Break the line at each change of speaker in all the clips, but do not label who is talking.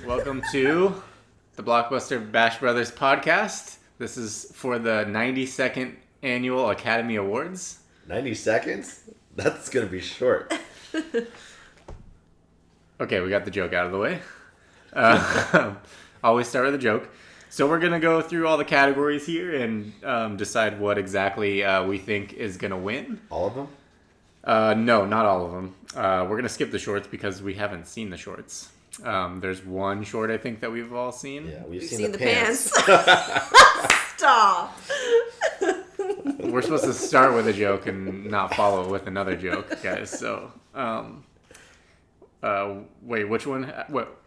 Welcome to the Blockbuster Bash Brothers podcast. This is for the 92nd Annual Academy Awards.
90 seconds? That's going to be short.
Okay, we got the joke out of the way. Always start with a joke. So we're going to go through all the categories here and decide what exactly we think is going to win.
All of them?
No, not all of them. We're going to skip the shorts because we haven't seen the shorts. There's one short I think that we've all seen.
Yeah, we've
seen
the
the
pants.
Stop.
We're supposed to start with a joke and not follow it with another joke, guys. So, wait, which one? What?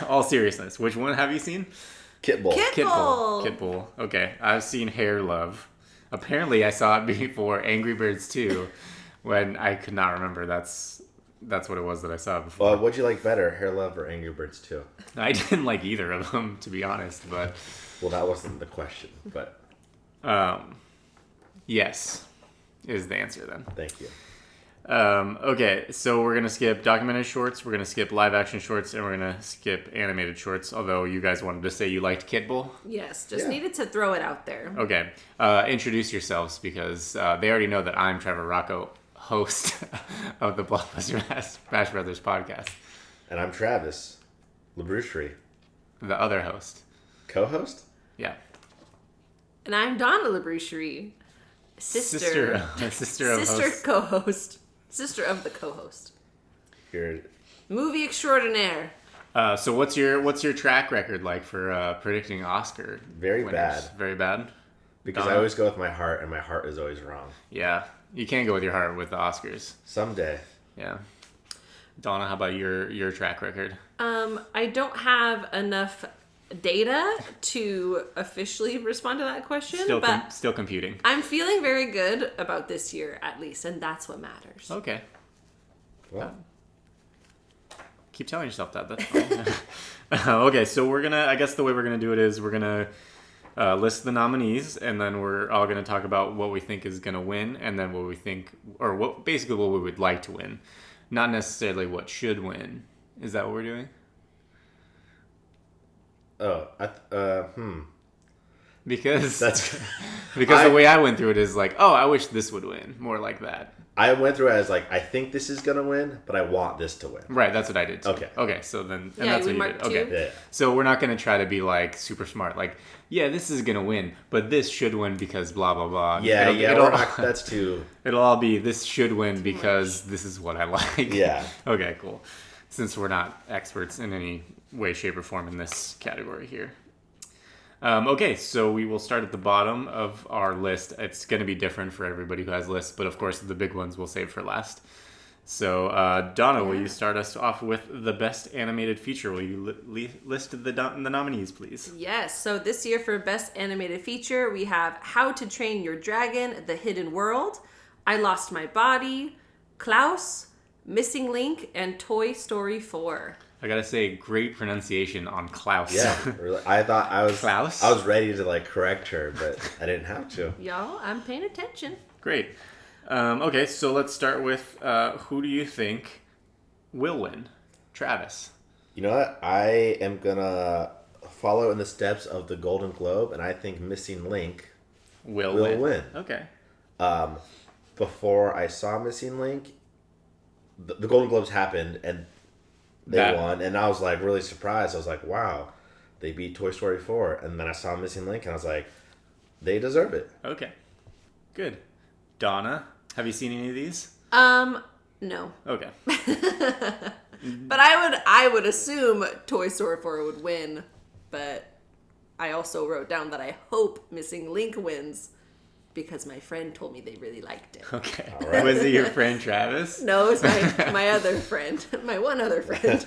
All seriousness, which one have you seen?
Kitbull.
Kitbull. Okay, I've seen Hair Love. Apparently, I saw it before Angry Birds 2, when I could not remember. That's what it was that I saw before.
What'd you like better, Hair Love or Angry Birds 2?
I didn't like either of them, to be honest. But
well, that wasn't the question. But
yes, is the answer then.
Thank you.
Okay, so we're gonna skip documented shorts, we're gonna skip live action shorts, and we're gonna skip animated shorts. Although you guys wanted to say you liked Kitbull.
Yes, just needed to throw it out there.
Okay, introduce yourselves because they already know that I'm Trevor Rocco, host of the Blockbuster Bash Brothers podcast.
And I'm Travis LaBrucherie.
The other host.
Co-host?
Yeah.
And I'm Donna LaBrucherie, sister of host. Co-host. Sister of the co-host.
You're...
Movie extraordinaire.
So what's your track record like for predicting Oscar
Very
winners?
bad.
Very bad?
Because
Donna?
I always go with my heart, and my heart is always wrong.
Yeah. You can't go with your heart with the Oscars.
Someday.
Yeah. Donna, how about your track record?
I don't have enough data to officially respond to that question, but
Still computing.
I'm feeling very good about this year, at least, and that's what matters.
Okay.
Well,
Keep telling yourself that. That's fine. Okay, so I guess the way we're going to do it is we're going to list the nominees, and then we're all going to talk about what we think is going to win, and then what we think, or what basically what we would like to win. Not necessarily what should win. Is that what we're doing? Because the way I went through it is like, oh, I wish this would win. More like that.
I went through it as like, I think this is going to win, but I want this to win.
Right, that's what I did too.
Okay,
so then, and
Yeah,
that's
we
what you did.
marked
Okay.
Yeah.
So we're not going to try to be like super smart. Like, yeah, this is going to win, but this should win because blah, blah, blah.
That's too...
It'll all be, this should win because this is what I like.
Yeah.
Okay, cool. Since we're not experts in any way, shape, or form in this category here. Okay, so we will start at the bottom of our list. It's going to be different for everybody who has lists, but of course the big ones we'll save for last. So, Donna, will you start us off with the best animated feature? Will you list the nominees, please?
Yes, so this year for Best Animated Feature, we have How to Train Your Dragon, The Hidden World, I Lost My Body, Klaus, Missing Link, and Toy Story 4.
I gotta say, great pronunciation on Klaus.
Yeah, really. I thought I was...
Klaus?
I was ready to like correct her, but I didn't have to.
Y'all, I'm paying attention.
Great. Okay, so let's start with who do you think will win? Travis.
You know what? I am gonna follow in the steps of the Golden Globe, and I think Missing Link
Will win. Okay.
Before I saw Missing Link, the Golden Globes happened, and they won, and I was like really surprised. I was like, wow, they beat Toy Story 4. And then I saw Missing Link, and I was like, they deserve it.
Okay. Good. Donna, have you seen any of these?
No.
Okay.
But I would assume Toy Story 4 would win, but I also wrote down that I hope Missing Link wins because my friend told me they really liked it.
Okay.
All right.
Was it your friend Travis?
No, it's my other friend. My one other friend.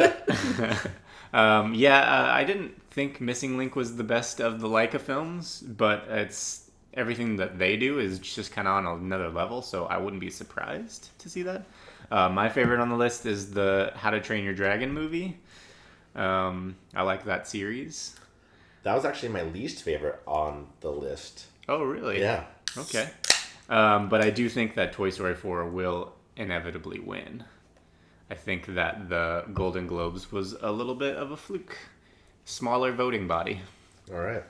I didn't think Missing Link was the best of the Leica films, but it's everything that they do is just kind of on another level, so I wouldn't be surprised to see that. My favorite on the list is the How to Train Your Dragon movie. I like that series.
That was actually my least favorite on the list.
Oh, really?
Yeah.
Okay. But I do think that Toy Story 4 will inevitably win. I think that the Golden Globes was a little bit of a fluke. smaller voting body.
All right.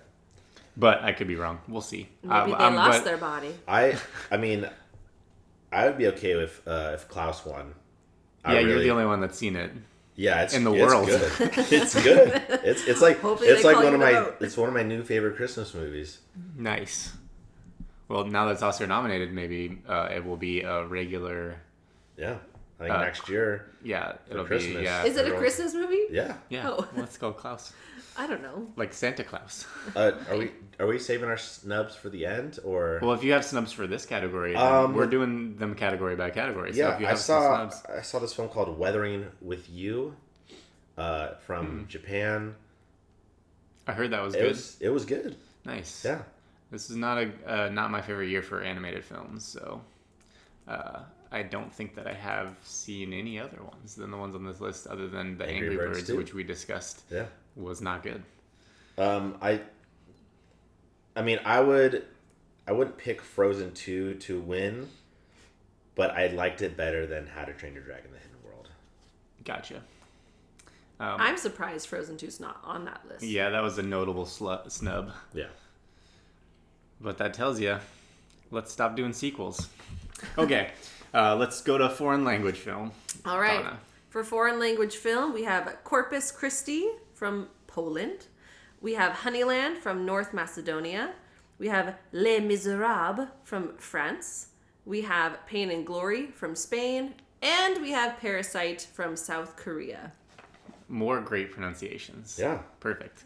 But I could be wrong. We'll see.
Maybe they lost their body.
I mean, I would be okay with if Klaus won.
You're the only one that's seen it.
Yeah, it's
in the world.
Good. It's good. It's like it's one of my new favorite Christmas movies.
Nice. Well, now that it's Oscar nominated, maybe it will be a regular.
Yeah, I think next year.
Yeah, it'll
Christmas.
be. Yeah,
Is it a Christmas movie?
Yeah.
Yeah.
Oh.
What's called Klaus?
I don't know.
Like Santa Claus.
Are we saving our snubs for the end or?
Well, if you have snubs for this category, then we're doing them category by category. So
Yeah,
if you have
I saw this film called Weathering with You, from Japan.
I heard that was good.
It was good.
Nice.
Yeah.
This is not my favorite year for animated films, so I don't think that I have seen any other ones than the ones on this list, other than the Angry Birds, which we discussed.
Yeah.
Was not good.
I mean, I wouldn't pick Frozen 2 to win, but I liked it better than How to Train Your Dragon: The Hidden World.
Gotcha.
I'm surprised Frozen 2's not on that list.
Yeah, that was a notable snub.
Yeah.
But that tells you, let's stop doing sequels. Okay, let's go to foreign language film.
All right.
Donna.
For foreign language film, we have Corpus Christi from Poland. We have Honeyland from North Macedonia. We have Les Miserables from France. We have Pain and Glory from Spain. And we have Parasite from South Korea.
More great pronunciations.
Yeah.
Perfect.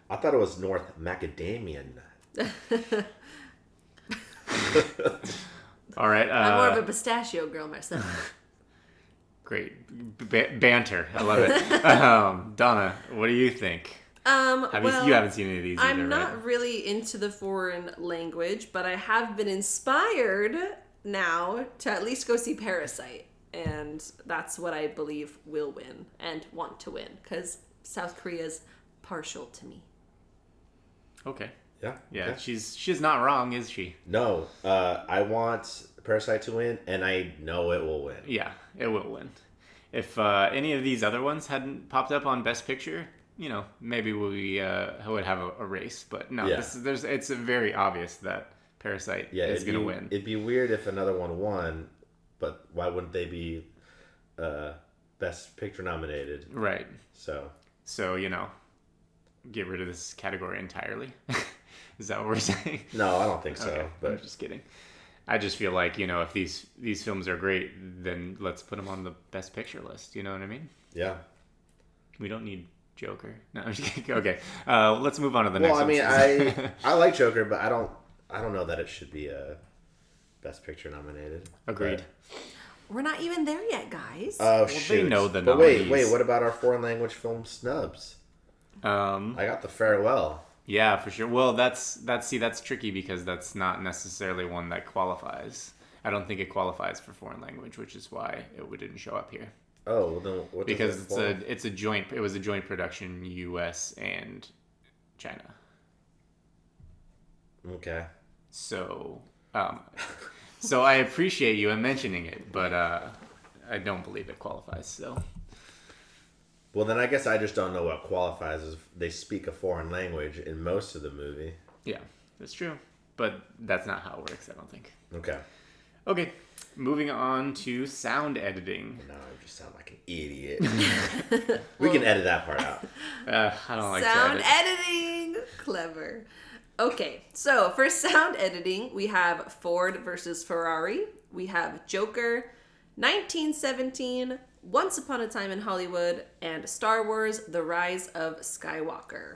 I thought it was North Macadamian.
All right.
I'm more of a pistachio girl myself.
Great. Banter. I love it. Donna, what do you think? You haven't seen any of these either,
I'm not
right?
really into the foreign language, but I have been inspired now to at least go see Parasite. And that's what I believe will win and want to win, because South Korea's partial to me.
Okay.
Yeah.
Yeah,
Okay.
she's not wrong, is she?
No, I want Parasite to win, and I know it will win.
Yeah, it will win. If any of these other ones hadn't popped up on Best Picture, maybe we would have a race. But no,
Yeah.
it's very obvious that Parasite is going to win.
It'd be weird if another one won, but why wouldn't they be Best Picture nominated?
Right.
So,
get rid of this category entirely. Is that what we're saying?
no, I don't think so.
Okay,
But
I'm just kidding. I just feel like, if these films are great, then let's put them on the Best Picture list. You know what I mean?
yeah.
We don't need Joker. No, I'm just kidding. Okay, let's move on to the next one.
Well, I mean, I like Joker, but I don't know that it should be a Best Picture nominated.
Agreed.
We're not even there yet, guys.
Oh,
shoot. They know the
But
nominees.
wait, what about our foreign language film snubs?
Um,
I got The Farewell.
Yeah, for sure. Well, that's tricky because that's not necessarily one that qualifies. I don't think it qualifies for foreign language, which is why it didn't show up here.
Oh, well, then what?
Because it was a joint production, U.S. and China.
Okay.
So, so I appreciate you mentioning it, but I don't believe it qualifies. So.
Well, then I guess I just don't know what qualifies as they speak a foreign language in most of the movie.
Yeah, that's true. But that's not how it works, I don't think.
Okay.
Okay, moving on to sound editing.
Now I just sound like an idiot. We can edit that part out.
I don't like
sound
to edit.
editing. Clever. Okay, so for sound editing, we have Ford versus Ferrari. We have Joker, 1917, Once Upon a Time in Hollywood, and Star Wars: The Rise of Skywalker.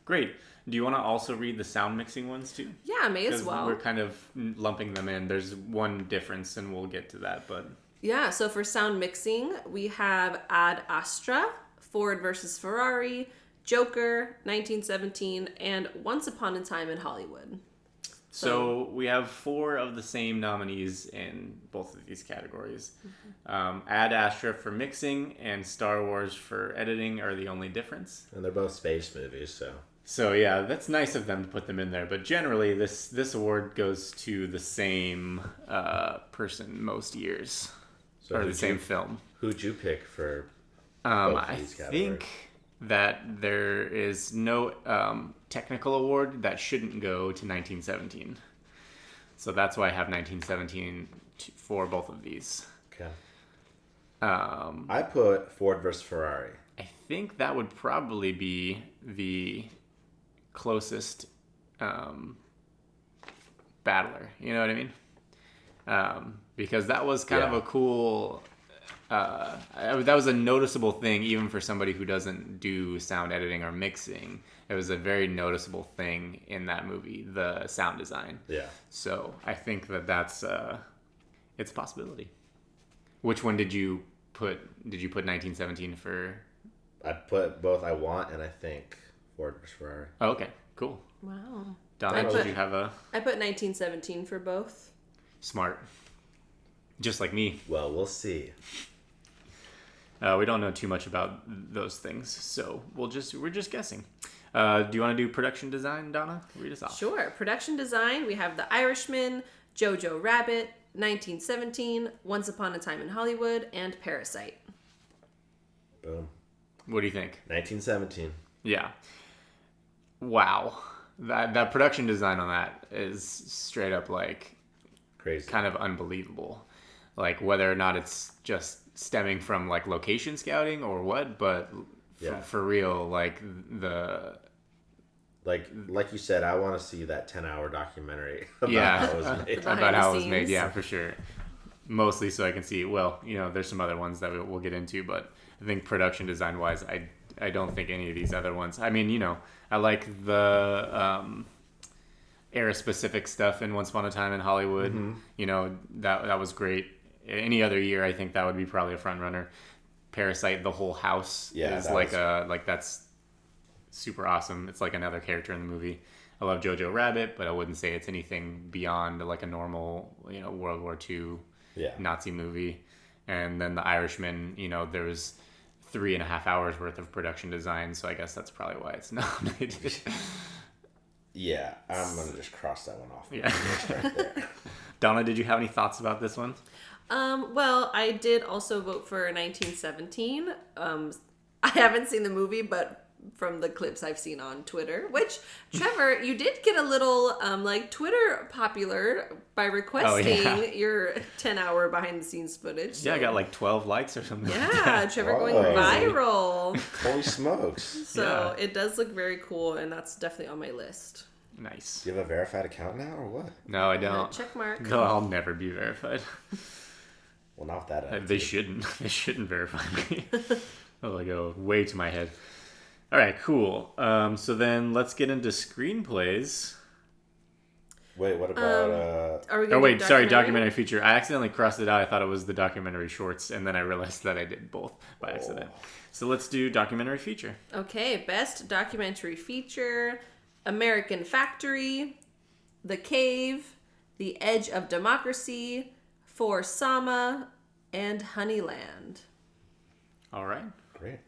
Great. Do you want to also read the sound mixing ones too?
Yeah, may as
'Cause
well.
we're kind of lumping them in. There's one difference, and we'll get to that. But
Yeah, so for sound mixing, we have Ad Astra, Ford versus Ferrari, Joker, 1917, and Once Upon a Time in Hollywood.
so we have 4 of the same nominees in both of these categories. Ad Astra for mixing and Star Wars for editing are the only difference.
And they're both space movies, so.
So yeah, that's nice of them to put them in there. But generally, this award goes to the same person most years,
So
or the
who'd
same
you-
film.
Who'd you pick for both of
I
these categories?
think that there is no technical award that shouldn't go to 1917. So that's why I have 1917 for both of these.
Okay.
Um,
I put Ford versus Ferrari.
I think that would probably be the closest battler. You know what I mean? Because that was kind of a cool. That was a noticeable thing, even for somebody who doesn't do sound editing or mixing. It was a very noticeable thing in that movie, the sound design.
Yeah.
So I think that's it's a possibility. Which one did you put? Did you put 1917 for?
I put both I want and I think Ford versus Ferrari.
Oh, okay, cool.
Wow.
Donna, did you have a
I put 1917 for both.
smart? Just like me.
Well, we'll see.
We don't know too much about those things, so we're just guessing. Do you want to do production design, Donna? Read us off.
Sure. Production design, we have The Irishman, Jojo Rabbit, 1917, Once Upon a Time in Hollywood, and Parasite.
Boom.
What do you think?
1917.
Yeah. Wow. That production design on that is straight up like
Crazy.
kind of unbelievable. Like whether or not it's just stemming from like location scouting or what, but
Yeah.
for real, like the
Like you said, I want to see that 10-hour documentary about
Yeah.
how it was made.
Behind
about
the
how it was made,
scenes.
yeah, for sure. Mostly so I can see. Well, there's some other ones that we'll get into, but I think production design wise, I don't think any of these other ones. I mean, I like the era specific stuff in Once Upon a Time in Hollywood.
Mm-hmm.
That was great. Any other year, I think that would be probably a front runner. Parasite, the whole house
Yeah,
is
that
that's super awesome. It's like another character in the movie. I love Jojo Rabbit, but I wouldn't say it's anything beyond like a normal, World War II
Yeah.
Nazi movie. And then The Irishman, there was 3.5 hours worth of production design, so I guess that's probably why it's nominated.
Yeah, I'm going to just cross that one off.
Yeah.
Right there.
Donna, did you have any thoughts about this one?
Well, I did also vote for 1917. I haven't seen the movie, but from the clips I've seen on Twitter, which, Trevor, you did get a little, Twitter popular by requesting your 10-hour behind-the-scenes footage. So.
Yeah, I got like 12 likes or something. like
Yeah,
that.
Trevor
Whoa.
going viral.
Holy smokes.
So
Yeah.
it does look very cool, and that's definitely on my list.
Nice.
Do you have a verified account now or what?
No, I don't.
Check mark.
No, I'll never be verified.
Well, not with that attitude.
They shouldn't. They shouldn't verify me. I'll go way to my head. All right, cool. So then let's get into screenplays.
Wait, what about...
Are we
Oh
gonna
wait,
do
sorry, documentary feature. I accidentally crossed it out. I thought it was the documentary shorts, and then I realized that I did both by accident. So let's do documentary feature.
Okay, best documentary feature: American Factory, The Cave, The Edge of Democracy, For Sama, and Honeyland.
All right.
Great.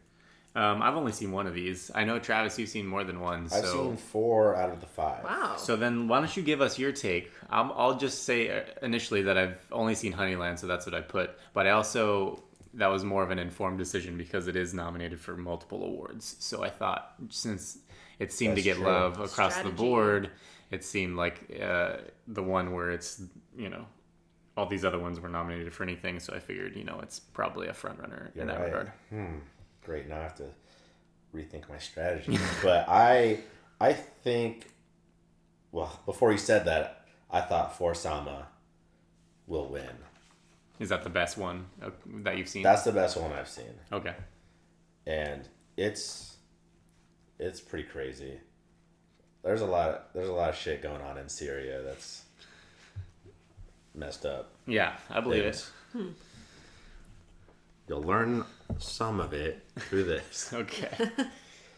I've only seen one of these. I know, Travis, you've seen more than one.
I've seen 4 out of the 5.
Wow.
So then why don't you give us your take? I'll just say initially that I've only seen Honeyland, so that's what I put. But that was more of an informed decision because it is nominated for multiple awards. So I thought since it seemed to
That's
get
true.
love across the
Strategy.
board, it seemed like the one where it's, all these other ones were nominated for anything. So I figured, it's probably a front runner in that regard.
Great. Now I have to rethink my strategy. But I think, well, before you said that, I thought For Sama will win.
Is that the best one that you've seen?
That's the best one I've seen.
Okay.
And it's pretty crazy. There's a lot of shit going on in Syria that's messed up.
Yeah, I believe it.
You'll learn some of it through this.
Okay.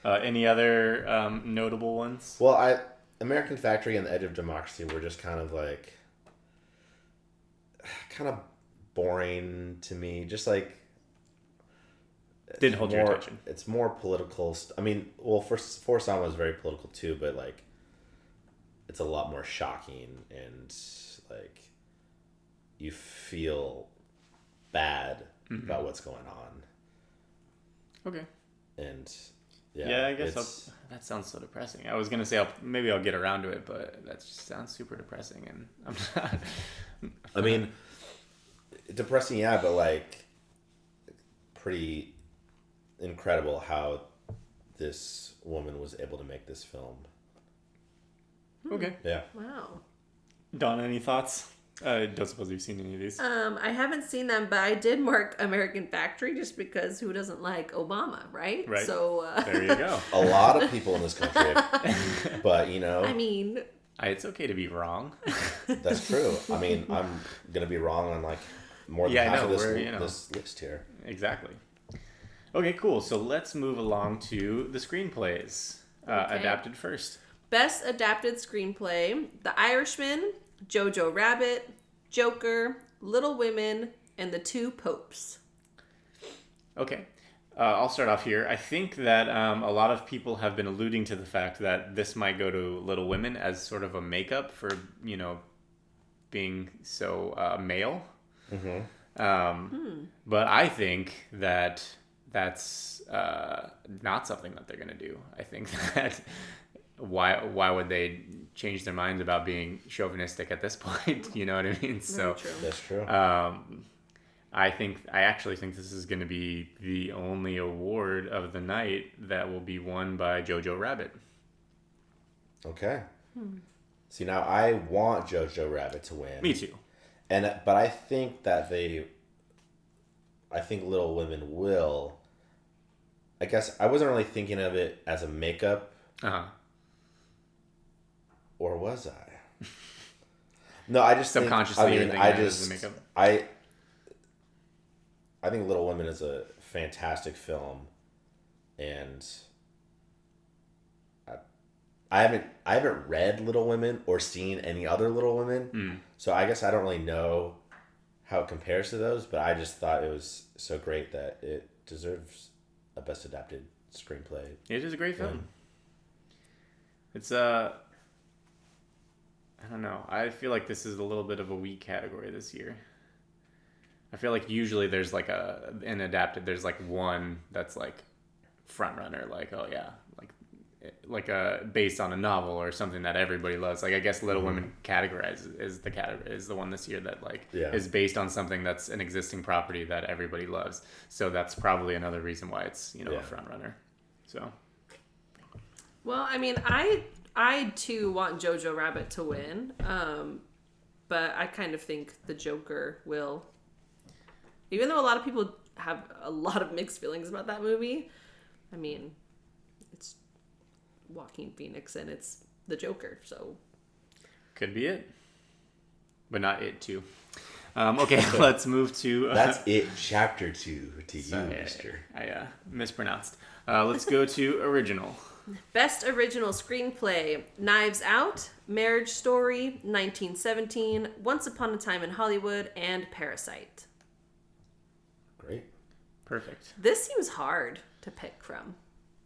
Any other notable ones?
Well, American Factory and The Edge of Democracy were just kind of boring to me. Just like
Didn't hold your attention.
It's more political. I mean, well, For Sama was very political too, but it's a lot more shocking and you feel bad about what's going on.
Okay.
And
Yeah, I guess that sounds so depressing. I was gonna say maybe I'll get around to it, but that just sounds super depressing, and I'm not.
I mean, depressing, yeah, but like pretty incredible how this woman was able to make this film.
Okay.
Yeah.
Wow.
Dawn, any thoughts? I don't suppose you've seen any of these.
I haven't seen them, but I did mark American Factory just because who doesn't like Obama, right?
Right.
So
There you go.
A lot of people in this country, but you know,
I mean,
It's okay to be wrong.
that's true. I mean, I'm gonna be wrong on like more than
Yeah, I
half
know,
of
we're,
this list here.
Exactly. Okay, cool. So let's move along to the screenplays.
Okay.
Adapted first.
best adapted screenplay: The Irishman, Jojo Rabbit, Joker, Little Women, and The Two Popes.
Okay. I'll start off here. I think that a lot of people have been alluding to the fact that this might go to Little Women as sort of a makeup for, being so male. But I think that that's not something that they're going to do. I think that why would they change their minds about being chauvinistic at this point? You know what I mean? So
Very true.
That's true.
I actually think this is going to be the only award of the night that will be won by Jojo Rabbit.
Okay. See, now I want Jojo Rabbit to win.
Me too.
But I think that I think Little Women will. I guess I wasn't really thinking of it as a makeup, or was I? No, I just
Subconsciously, you're thinking of it as a makeup.
I think Little Women is a fantastic film, and I haven't read Little Women or seen any other Little Women, so I guess I don't really know how it compares to those. But I just thought it was so great that it deserves a best adapted screenplay.
It is a great film. It's I don't know. I feel like this is a little bit of a weak category this year. I feel like usually there's like an adapted. There's like one that's like front runner. Like, oh yeah, like based on a novel or something that everybody loves. Like I guess Little Women is the one this year that is based on something that's an existing property that everybody loves. So that's probably another reason why it's a front runner. So.
Well, I mean, I too want Jojo Rabbit to win, but I kind of think the Joker will. Even though a lot of people have a lot of mixed feelings about that movie, I mean, it's Joaquin Phoenix and it's the Joker, so.
Could be it. But not it, too. Okay, let's move to...
That's it, chapter 2 to
sorry,
you, mister.
I mispronounced. Let's go to original.
Best original screenplay: Knives Out, Marriage Story, 1917, Once Upon a Time in Hollywood, and Parasite.
Great.
Perfect.
This seems hard to pick from.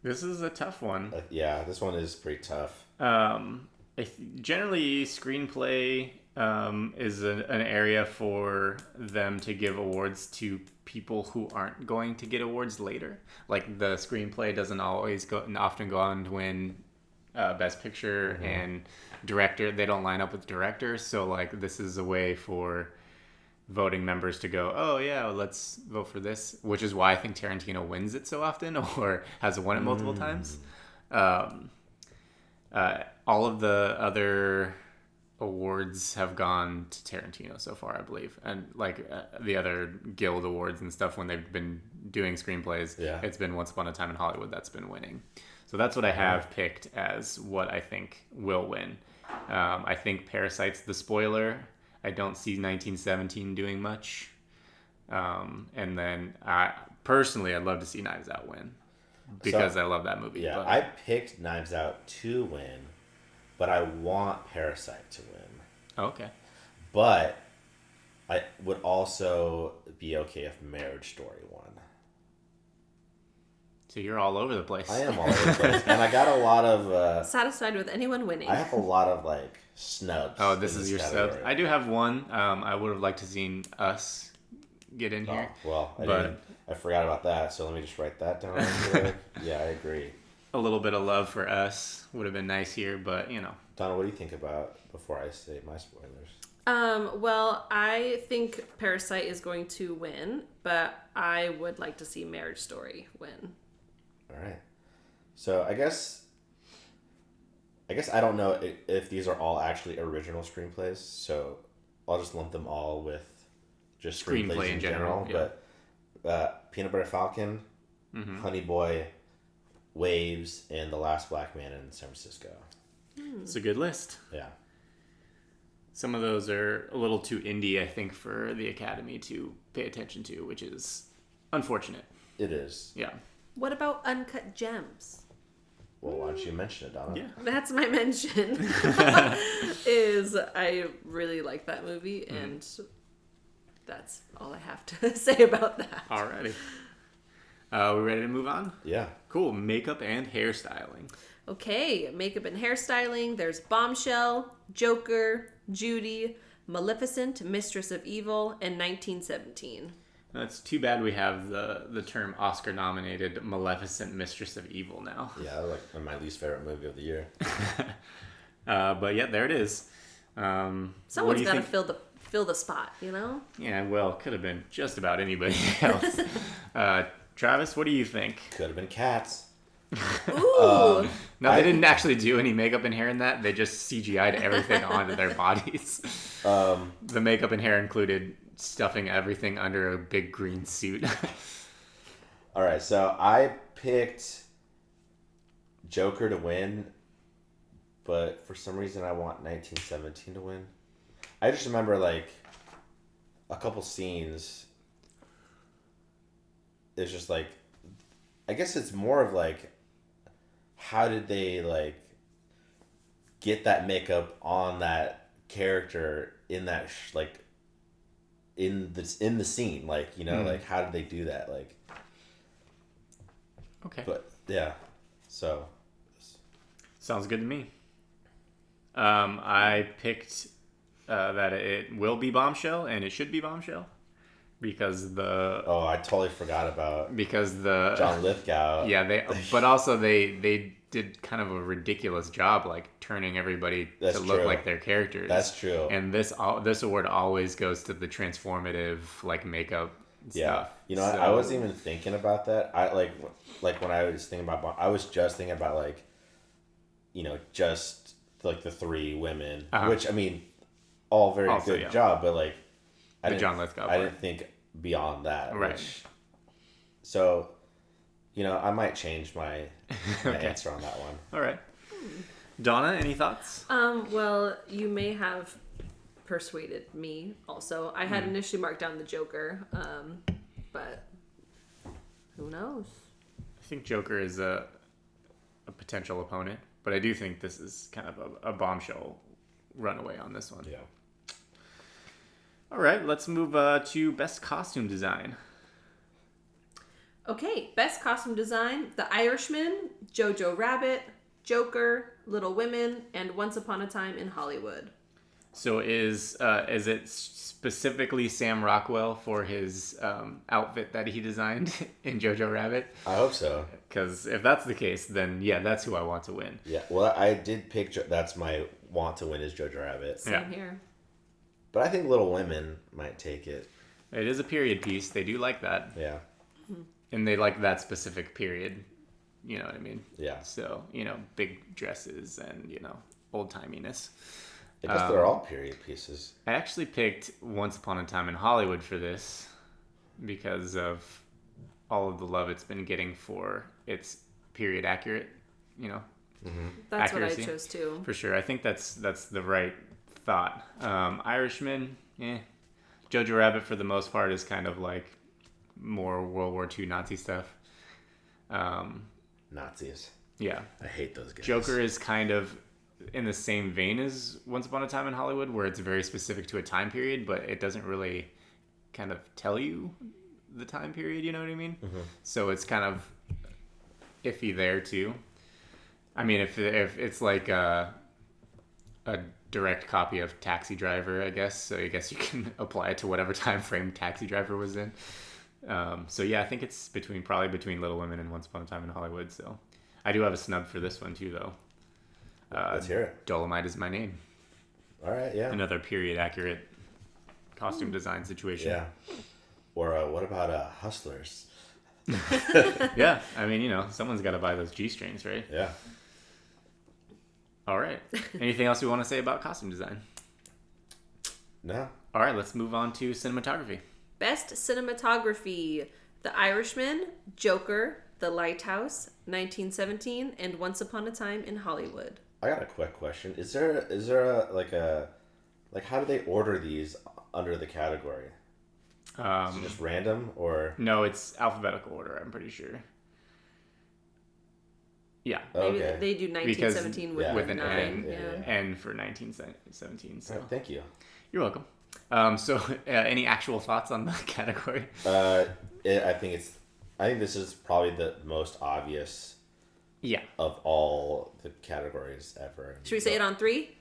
This is a tough one.
Yeah, this one is pretty tough.
Generally, screenplay is an area for them to give awards to people who aren't going to get awards later. Like the screenplay doesn't often go on to win Best Picture and director. They don't line up with director. So like this is a way for voting members to go, oh yeah, well, let's vote for this, which is why I think Tarantino wins it so often or has won it multiple times. All of the other awards have gone to Tarantino so far, I believe, and like the other Guild awards and stuff when they've been doing screenplays, it's been Once Upon a Time in Hollywood that's been winning. So that's what I have picked as what I think will win. I think Parasite's the spoiler. I don't see 1917 doing much. And then personally, I'd love to see Knives Out win because I love that movie.
Yeah,
but
I picked Knives Out to win, but I want Parasite to win.
Okay.
But I would also be okay if Marriage Story won.
So you're all over the place.
I am all over the place. And I got a lot of...
Satisfied with anyone winning.
I have a lot of, snubs.
Oh, this is your
category.
sub. I do have one. I would have liked to seen Us get in here.
Well, I forgot about that, so let me just write that down. Yeah, I agree.
a little bit of love for us would have been nice here, but
Donna, what do you think about before I say my spoilers?
Well, I think Parasite is going to win, but I would like to see Marriage Story win.
All right. So I guess I don't know if these are all actually original screenplays, so I'll just lump them all with just screenplays in general.
Yeah.
But Peanut Butter Falcon, Honey Boy, Waves, and The Last Black Man in San Francisco.
It's a good list.
Yeah.
Some of those are a little too indie, I think, for the Academy to pay attention to, which is unfortunate.
It is.
Yeah.
What about Uncut Gems?
Well, why don't you mention it, Donna?
Yeah.
That's my mention. Is I really like that movie, and that's all I have to say about that.
Alrighty. We ready to move on?
Yeah.
Cool. Makeup and hairstyling.
Okay, makeup and hairstyling. There's Bombshell, Joker, Judy, Maleficent, Mistress of Evil, and 1917.
It's too bad we have the term Oscar-nominated Maleficent, Mistress of Evil now.
Yeah, like my least favorite movie of the year.
But yeah, there it is.
Someone's got to fill the spot, you know?
Yeah, well, could have been just about anybody else. Travis, what do you think?
Could have been Cats.
Ooh!
No, they didn't actually do any makeup and hair in that. They just CGI'd everything onto their bodies. The makeup and hair included stuffing everything under a big green suit.
All right, so I picked Joker to win, but for some reason I want 1917 to win. I just remember like a couple scenes. It's just like, I guess it's more of like, how did they like get that makeup on that character in that like in the scene, like, you know, like how did they do that, like?
Okay.
But yeah, so
Sounds good to me. I picked that it will be Bombshell, and it should be Bombshell because
I totally forgot about John Lithgow.
Yeah, but also they did kind of a ridiculous job, like turning everybody to look like their characters.
That's true.
And this award always goes to the transformative like makeup stuff.
You know, I wasn't even thinking about that. I like when I was thinking about, I was just thinking about like, you know, just like the three women, which I mean, all very also, good job, but like,
John Lithgow.
I didn't think beyond that.
Right.
So, you know, I might change my answer on that one.
All right. Donna, any thoughts?
Well, you may have persuaded me also. I had initially marked down the Joker, but who knows?
I think Joker is a potential opponent, but I do think this is kind of a bombshell runaway on this one.
Yeah.
All right, let's move to Best Costume Design.
Okay, Best Costume Design, The Irishman, Jojo Rabbit, Joker, Little Women, and Once Upon a Time in Hollywood.
So is it specifically Sam Rockwell for his outfit that he designed in Jojo Rabbit?
I hope so.
Because if that's the case, then yeah, that's who I want to win.
Yeah, well, I did pick, that's my want to win is Jojo Rabbit.
Same here.
But I think Little Women might take it.
It is a period piece. They do like that.
Yeah.
And they like that specific period. You know what I mean?
Yeah.
So, you know, big dresses and, you know, old-timiness.
I guess they're all period pieces.
I actually picked Once Upon a Time in Hollywood for this because of all of the love it's been getting for its period accurate, you know,
That's
accuracy.
what I chose too.
For sure. I think that's the right thought. Irishman, Jojo Rabbit for the most part is kind of like more World War II Nazi stuff.
Nazis.
Yeah.
I hate those guys.
Joker is kind of in the same vein as Once Upon a Time in Hollywood, where it's very specific to a time period, but it doesn't really kind of tell you the time period, you know what I mean? So it's kind of iffy there too. I mean, if it's like a direct copy of Taxi Driver, I guess, so I guess you can apply it to whatever time frame Taxi Driver was in. So yeah, I think it's probably between Little Women and Once Upon a Time in Hollywood. So I do have a snub for this one too, though.
Let's hear it.
Dolomite Is My Name.
All right, yeah.
Another period accurate costume design situation.
Yeah. Or what about Hustlers?
Yeah, I mean, someone's got to buy those G-strings, right?
Yeah.
All right. Anything else we want to say about costume design?
No.
All right, let's move on to cinematography.
Best cinematography: The Irishman, Joker, The Lighthouse, 1917, and Once Upon a Time in Hollywood.
I got a quick question. Is there how do they order these under the category? Is it just random or?
No, it's alphabetical order, I'm pretty sure. Yeah.
Maybe
Okay.
they do 1917
with an
9.
N,
Yeah.
N for 1917. So.
All right, thank you.
You're welcome. So any actual thoughts on the category?
I think this is probably the most obvious
Yeah.
of all the categories ever.
Should we say it on 3?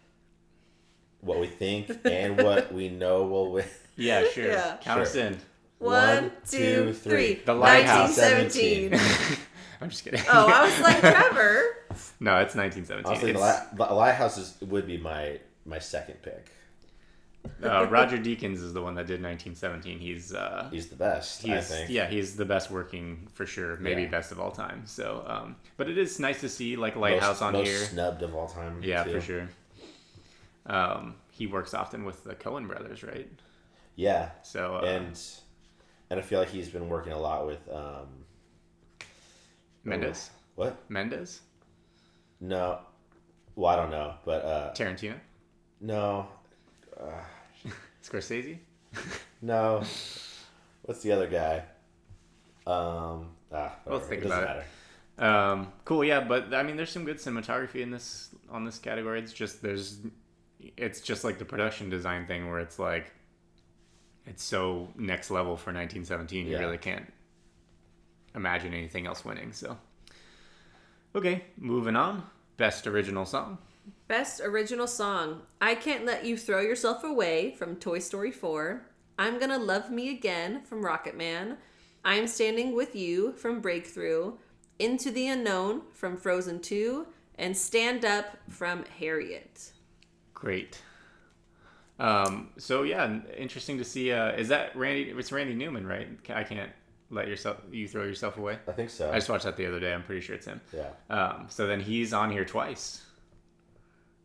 What we think and what we know will win.
Yeah, sure.
Yeah.
Count us in.
1, 2, 3.
The Lighthouse.
1917.
I'm just kidding.
Oh, I was like, Trevor.
No, it's 1917.
Honestly, the Lighthouse would be my second pick.
Roger Deakins is the one that did 1917. He's
the best, I think.
Yeah, he's the best working for sure. Maybe
Yeah.
best of all time. So, but it is nice to see like Lighthouse on
most
here.
snubbed of all time.
Yeah,
too.
for sure. He works often with the Coen brothers, right?
Yeah.
So
and I feel like he's been working a lot with
Mendes.
What?
Mendes?
No. Well, I don't know, but
Tarantino?
no.
Scorsese?
No. What's the other guy?
We'll
whatever.
think
It doesn't
about it.
matter.
Cool, yeah, but I mean, there's some good cinematography on this category. It's just like the production design thing where it's like, it's so next level for 1917. You
Yeah.
really can't imagine anything else winning. So, okay, moving on. Best original song.
Best original song: I Can't Let You Throw Yourself Away from Toy Story 4. I'm Gonna Love Me Again from Rocket Man. I'm Standing With You from Breakthrough. Into the Unknown from Frozen 2. And Stand Up from Harriet.
Great. So yeah, interesting to see. Is that Randy? It's Randy Newman, right? I can't let you throw yourself away.
I think so.
I just watched that the other day. I'm pretty sure it's him.
Yeah.
So then he's on here twice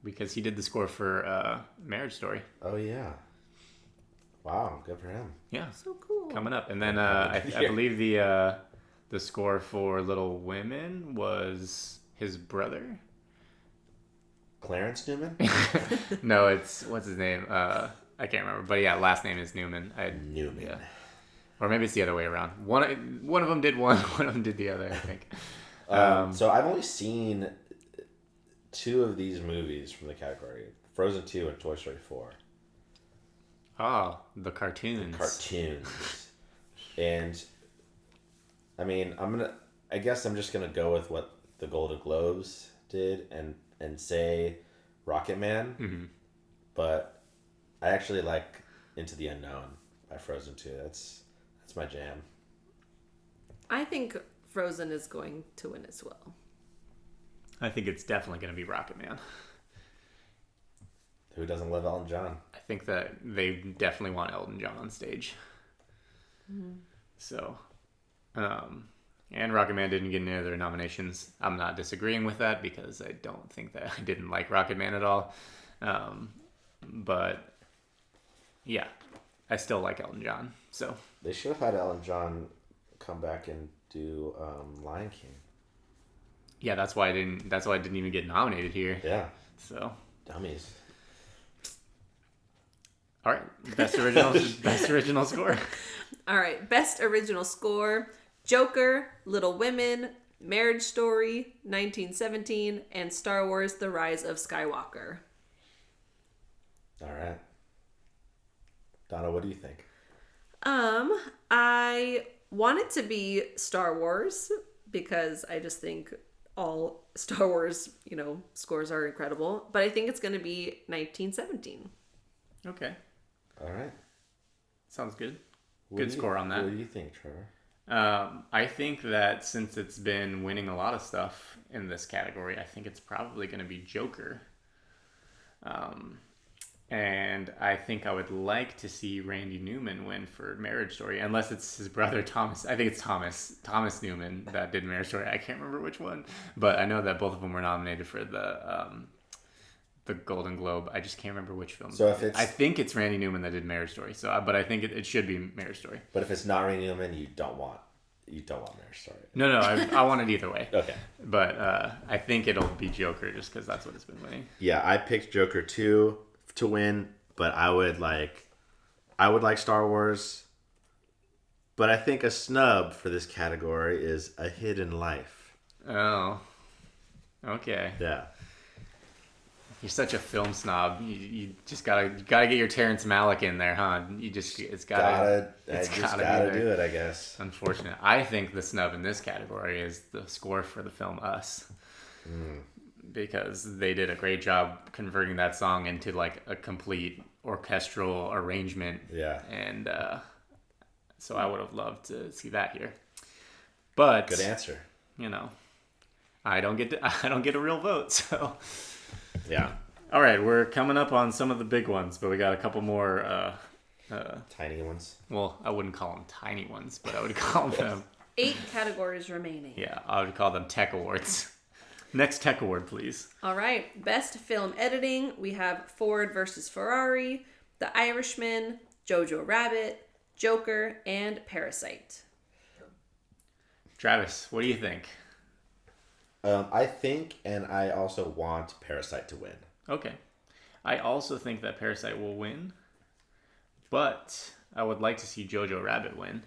because he did the score for Marriage Story.
Oh yeah. Wow, good for him.
Yeah,
So cool.
coming up. And then I believe the score for Little Women was his brother.
Clarence Newman?
No, it's what's his name? I can't remember. But yeah, last name is Newman.
Newman.
Yeah. Or maybe it's the other way around. One of them did one of them did the other, I think.
So I've only seen 2 of these movies from the category: Frozen 2 and Toy Story 4.
Oh, the cartoons.
Cartoons. And I mean, I guess I'm just gonna go with what the Golden Globes did and say Rocket Man.
Mm-hmm.
But I actually like Into the Unknown by Frozen 2. That's my jam.
I think Frozen is going to win as well.
I think it's definitely going to be Rocket Man.
Who doesn't love Elton John?
I think that they definitely want Elton John on stage.
Mm-hmm.
So, and Rocket Man didn't get any other nominations. I'm not disagreeing with that because I don't think that I didn't like Rocket Man at all. But yeah, I still like Elton John. So
They should have had Elton John come back and do Lion King.
yeah, that's why I didn't even get nominated here.
Yeah.
So
Dummies.
all right, best original score.
All right, best original score: Joker, Little Women, Marriage Story, 1917, and Star Wars: The Rise of Skywalker.
All right. Donna, what do you think?
I want it to be Star Wars because I just think all Star Wars, scores are incredible. But I think it's going to be 1917.
Okay,
All right.
sounds good.
What
Good
do you-
score on that.
What do you think, Trevor?
I think that since it's been winning a lot of stuff in this category, I think it's probably going to be Joker. And I think I would like to see Randy Newman win for Marriage Story, unless it's his brother Thomas. I think it's Thomas Newman that did Marriage Story. I can't remember which one, but I know that both of them were nominated for the Golden Globe. I just can't remember which film.
So if it's,
I think it's Randy Newman that did Marriage Story. So, but I think it should be Marriage Story.
but if it's not Randy Newman, you don't want Marriage Story.
No, I want it either way.
Okay.
But I think it'll be Joker just because that's what it's been winning.
Yeah, I picked Joker 2 to win, but I would like Star Wars. But I think a snub for this category is A Hidden Life.
Oh, okay.
Yeah.
You're such a film snob. You just gotta get your Terrence Malick in there, huh? It's gotta
I just gotta
be
do it, I guess.
Unfortunate. I think the snub in this category is the score for the film Us. Because they did a great job converting that song into like a complete orchestral arrangement.
Yeah.
And so I would have loved to see that here. But
Good answer.
You know, I don't get a real vote, so
Yeah.
all right, we're coming up on some of the big ones, but we got a couple more
Tiny ones.
well, I wouldn't call them tiny ones, but I would call them
8 categories remaining.
yeah, I would call them tech awards. Next tech award, please.
All right. Best film editing. We have Ford versus Ferrari, The Irishman, Jojo Rabbit, Joker, and Parasite.
Travis, what do you think?
I think, and I also want Parasite to win.
Okay. I also think that Parasite will win, but I would like to see Jojo Rabbit win.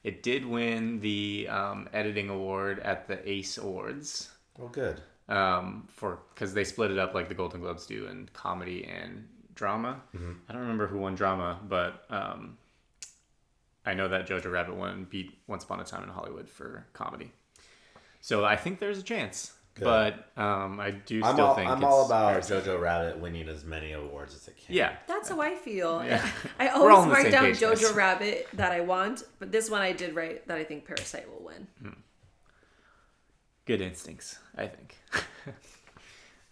It did win the editing award at the ACE Awards.
Oh, good.
Because they split it up like the Golden Globes do in comedy and drama. Mm-hmm. I don't remember who won drama, but I know that Jojo Rabbit beat Once Upon a Time in Hollywood for comedy. So I think there's a chance. Good. But I do still think
I'm all about Jojo Rabbit winning as many awards as it can.
Yeah.
That's how I feel.
Yeah.
I always write down
page,
Jojo
guys.
Rabbit that I want, but this one I did write that I think Parasite will win.
Good instincts, I think.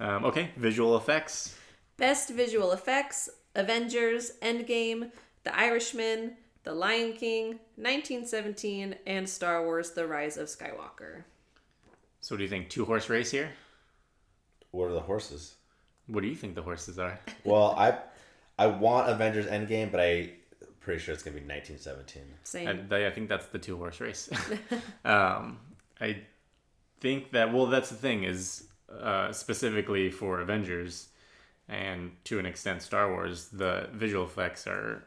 Okay, visual effects.
Best visual effects, Avengers Endgame, The Irishman, The Lion King, 1917, and Star Wars The Rise of Skywalker.
So what do you think? 2-horse race here?
What are the horses?
What do you think the horses are?
Well, I want Avengers Endgame, but I'm pretty sure it's going to be 1917.
Same.
I think that's the 2-horse race. I think that, well, that's the thing is specifically for Avengers and to an extent Star Wars, the visual effects are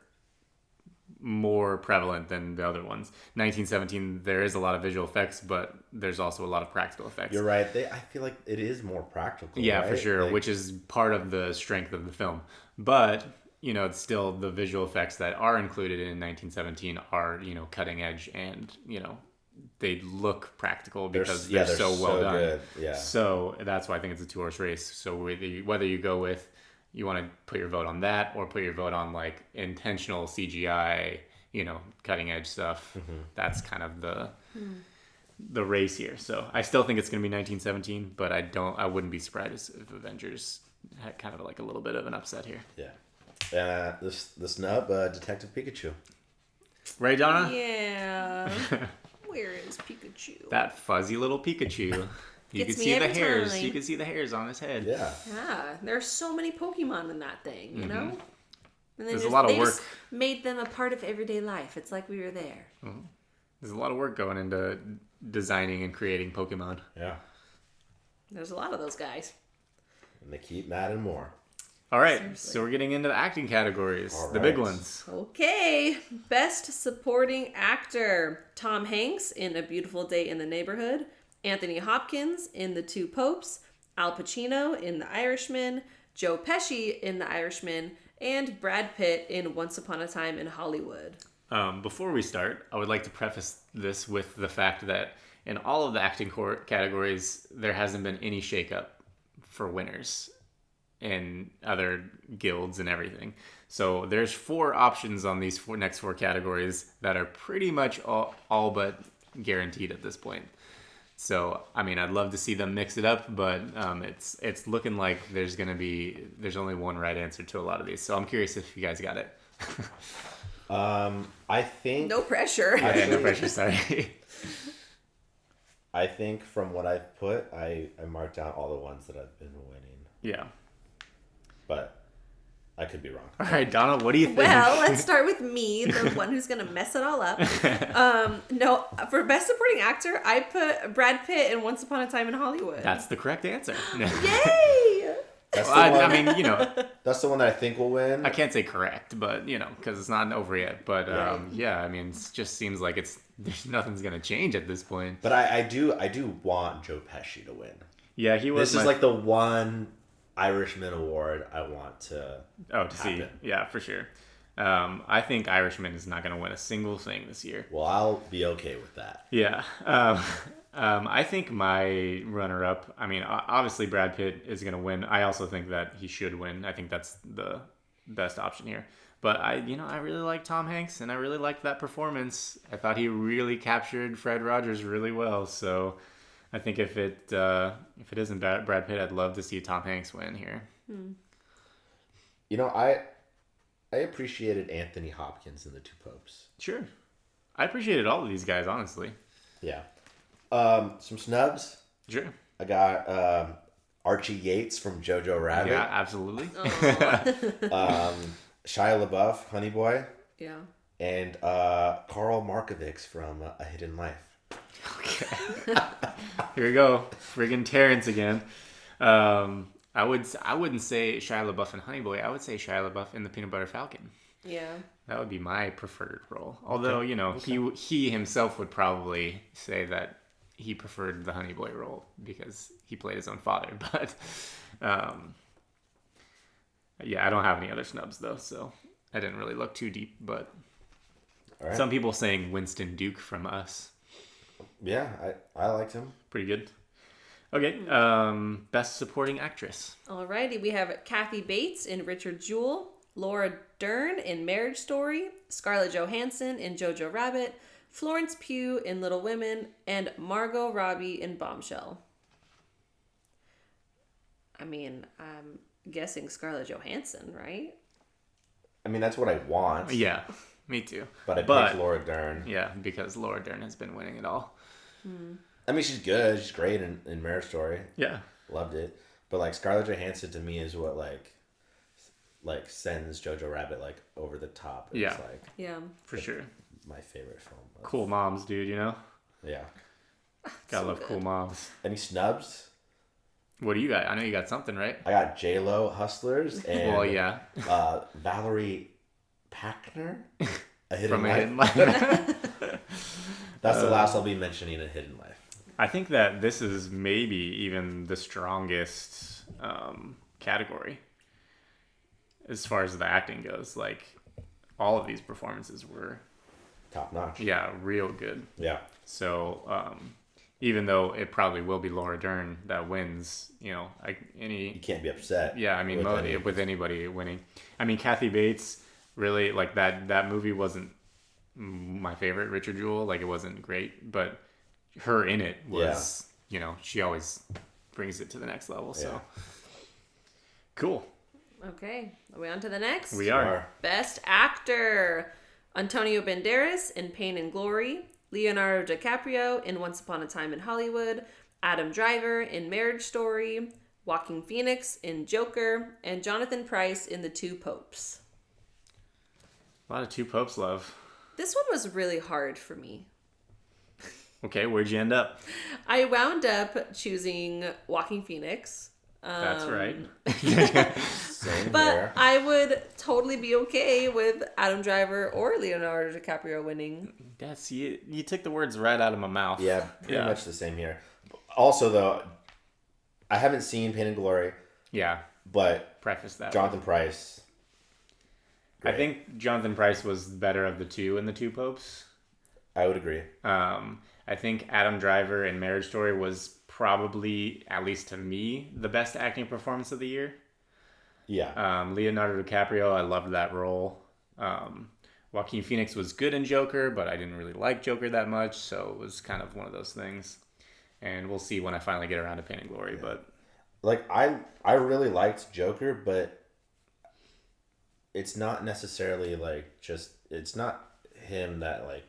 more prevalent than the other ones. 1917, there is a lot of visual effects, but there's also a lot of practical effects.
You're right. I feel like it is more practical.
Yeah,
right?
for sure,
Like,
which is part of the strength of the film. But, it's still the visual effects that are included in 1917 are, cutting edge and, they look practical because they're so well done.
Good. Yeah.
So that's why I think it's a 2-horse race. So whether you go with, you want to put your vote on that or put your vote on like intentional CGI, cutting edge stuff. Mm-hmm. That's kind of the race here. So I still think it's going to be 1917, but I wouldn't be surprised if Avengers had kind of like a little bit of an upset here.
Yeah. The snub, Detective Pikachu.
Right, Donna?
Yeah. Where is Pikachu?
That fuzzy little Pikachu. You can see the hairs. You can see the hairs on his head.
Yeah.
Yeah. There's so many Pokemon in that thing, you know? And
There's a lot of work.
Just made them a part of everyday life. It's like we were there.
Mm-hmm. There's a lot of work going into designing and creating Pokemon.
Yeah.
There's a lot of those guys.
And they keep adding more.
All right,
Seriously.
so we're getting into the acting categories,
All
the
right.
big ones.
Okay. Best Supporting Actor. Tom Hanks in A Beautiful Day in the Neighborhood. Anthony Hopkins in The Two Popes. Al Pacino in The Irishman. Joe Pesci in The Irishman. And Brad Pitt in Once Upon a Time in Hollywood.
Before we start, I would like to preface this with the fact that in all of the acting categories, there hasn't been any shakeup for winners in other guilds and everything. So there's 4 options on these next 4 categories that are pretty much all but guaranteed at this point. So, I mean, I'd love to see them mix it up, but it's looking like there's only one right answer to a lot of these. So I'm curious if you guys got it.
I think
No pressure.
Yeah, no pressure, sorry.
I think from what I've put, I marked down all the ones that I've been winning,
Yeah.
but I could be wrong.
All right, Donald, what do you think?
Well, let's start with me, the one who's gonna mess it all up. No, for best supporting actor, I put Brad Pitt in Once Upon a Time in Hollywood.
That's the correct answer.
Yay!
That's the
Well,
one.
I mean, you know,
That's the one that I think will win.
I can't say correct, but you know, because it's not over yet. But
Right.
yeah, I mean, it just seems like nothing's gonna change at this point.
But I do want Joe Pesci to win.
Yeah, he was.
This is like the one Irishman award I want to.
see.
happen.
Yeah, for sure. I think Irishman is not gonna win a single thing this year.
Well, I'll be okay with that.
Yeah. I think my runner-up. I mean, obviously Brad Pitt is gonna win. I also think that he should win. I think that's the best option here. But I really like Tom Hanks, and I really liked that performance. I thought he really captured Fred Rogers really well. So I think if it isn't Brad Pitt, I'd love to see Tom Hanks win here.
You know, I appreciated Anthony Hopkins in The Two Popes.
Sure. I appreciated all of these guys, honestly.
Yeah. Some snubs.
Sure.
I got Archie Yates from Jojo Rabbit.
Yeah, absolutely.
Shia LaBeouf, Honey Boy,
Yeah.
and Carl Markovich from A Hidden Life.
Okay. Here we go. Friggin' Terrence again. I wouldn't say Shia LaBeouf and Honey Boy. I would say Shia LaBeouf in The Peanut Butter Falcon.
Yeah.
That would be my preferred role. Although, he himself would probably say that he preferred the Honey Boy role because he played his own father. But, yeah, I don't have any other snubs, though, so I didn't really look too deep. But
All right.
some people saying Winston Duke from Us.
Yeah, I liked him.
Pretty good. Okay, best supporting actress.
Alrighty, we have Kathy Bates in Richard Jewell, Laura Dern in Marriage Story, Scarlett Johansson in Jojo Rabbit, Florence Pugh in Little Women, and Margot Robbie in Bombshell. I mean, I'm guessing Scarlett Johansson, right?
I mean, that's what I want.
Yeah, me too.
But I picked Laura Dern.
Yeah, because Laura Dern has been winning it all.
I mean, she's good. She's great in Marriage Story.
Yeah.
Loved it. But like Scarlett Johansson to me is what like sends Jojo Rabbit like over the top. It's
Yeah.
like
Yeah.
For sure.
my favorite film.
Cool moms, dude, you know?
Yeah.
Gotta
So
love
good.
cool moms.
Any snubs?
What do you got? I know you got something, right?
I got J-Lo, Hustlers, and
Well, yeah.
Valerie Packner, A Hidden
From A
Life.
Hidden Life.
That's the last I'll be mentioning in Hidden Life.
I think that this is maybe even the strongest category as far as the acting goes. Like, all of these performances were,
Top notch.
yeah, real good.
Yeah.
So, even though it probably will be Laura Dern that wins,
You can't be upset.
yeah, I mean,
with
with anybody winning. I mean, Kathy Bates, really, like, that movie wasn't my favorite, Richard Jewell. Like, it wasn't great, but her in it was, she always brings it to the next level. So,
Yeah.
Cool.
Okay. Are we on to the next?
We are.
Best Actor. Antonio Banderas in Pain and Glory, Leonardo DiCaprio in Once Upon a Time in Hollywood, Adam Driver in Marriage Story, Joaquin Phoenix in Joker, and Jonathan Pryce in The Two Popes.
A lot of Two Popes love.
This one was really hard for me.
Okay, where'd you end up?
I wound up choosing Joaquin Phoenix.
That's right.
Same
But
here.
I would totally be okay with Adam Driver or Leonardo DiCaprio winning.
That's you took the words right out of my mouth.
Yeah, pretty
Yeah.
much the same here. Also, though, I haven't seen Pain and Glory,
Yeah.
but
Preface that.
Jonathan Pryce.
I
great.
think Jonathan Pryce was better of the two in The Two Popes.
I would agree.
I think Adam Driver in Marriage Story was probably, at least to me, the best acting performance of the year.
Yeah.
Leonardo DiCaprio, I loved that role. Joaquin Phoenix was good in Joker, but I didn't really like Joker that much, so it was kind of one of those things. And we'll see when I finally get around to Pain and Glory, but
Like I really liked Joker, but it's not necessarily like just it's not him that like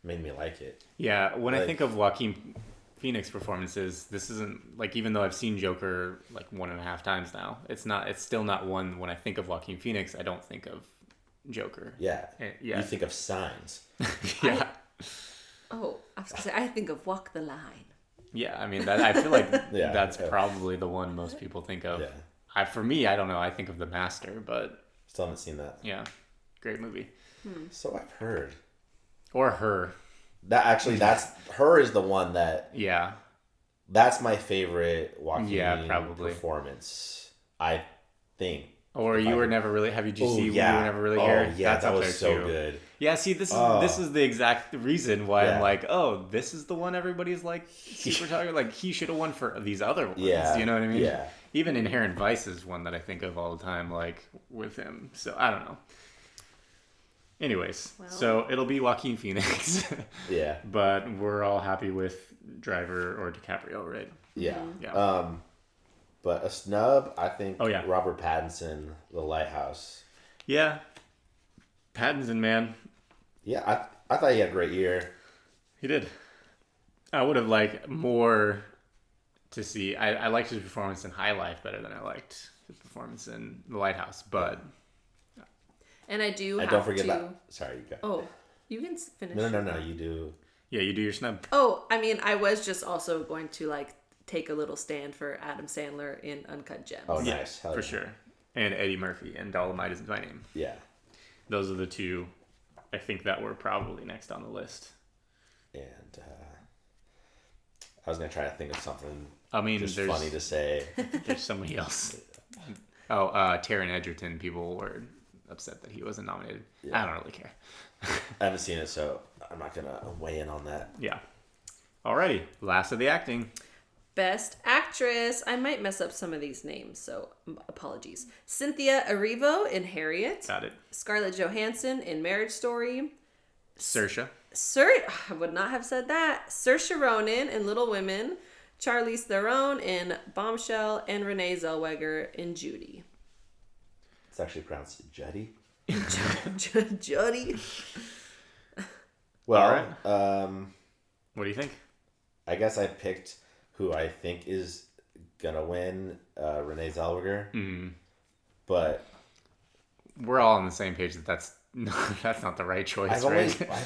made me like it.
yeah, when I
Like-
think of Joaquin Phoenix performances, this isn't like, even though I've seen Joker like 1.5 times now, it's still not one. When I think of Joaquin Phoenix, I don't think of Joker.
Yeah.
Yeah.
You think of Signs.
Yeah.
Oh, I was gonna say I think of Walk the Line.
Yeah, I mean, I feel like
Yeah.
that's probably the one most people think of.
Yeah.
For me, I don't know. I think of The Master, but
Still haven't seen that.
yeah, great movie.
So I've heard.
Or Her.
That's Her is the one
Yeah.
that's my favorite Joaquin
probably.
performance. I think.
Or
If
You
I
Were
could-
Never Really. Have you
Oh,
see
yeah.
You Were Never Really
Oh,
Here?
yeah,
That's
that
up
was
there
so
too.
good.
Yeah, see, this is the exact reason why
Yeah.
I'm like, oh, this is the one everybody's like super talking. Like, he should have won for these other ones.
Yeah.
You know what I mean?
Yeah.
Even Inherent Vice is one that I think of all the time, like with him. So I don't know. Anyways,
Well.
so it'll be Joaquin Phoenix,
Yeah.
but we're all happy with Driver or DiCaprio, right?
Yeah.
Yeah.
But a snub, I think.
Oh, yeah.
Robert Pattinson, The Lighthouse.
Yeah. Pattinson, man,
Yeah, I thought he had a great year.
he did. I would have liked more to see. I liked his performance in High Life better than I liked his performance in The Lighthouse, but
And I do have
And don't forget
to.
about. Sorry, you go.
Oh, you can finish.
No. You do.
yeah, you do your snub.
Oh, I mean, I was just also going to like take a little stand for Adam Sandler in Uncut Gems.
Oh,
Yeah,
nice. Hell
for
yeah.
sure. And Eddie Murphy and Dolomite Isn't My Name.
Yeah.
Those are the two, I think, that were probably next on the list.
And I was gonna try to think of something
I mean,
just
there's
funny to say.
there's somebody else. Oh, Taron Egerton. People were upset that he wasn't nominated.
Yeah.
I don't really care.
I haven't seen it, so I'm not gonna weigh in on that.
Yeah. Alrighty, last of the acting.
Best Actress. I might mess up some of these names, so apologies. Cynthia Erivo in Harriet.
Got it.
Scarlett Johansson in Marriage Story.
Saoirse.
I would not have said that. Saoirse Ronan in Little Women. Charlize Theron in Bombshell, and Renee Zellweger in Judy.
It's actually pronounced Judy.
Judy.
Well,
What do you think?
I guess I picked who I think is gonna win, Renee Zellweger.
Mm-hmm.
But
We're all on the same page that's that's not the right choice, right?
I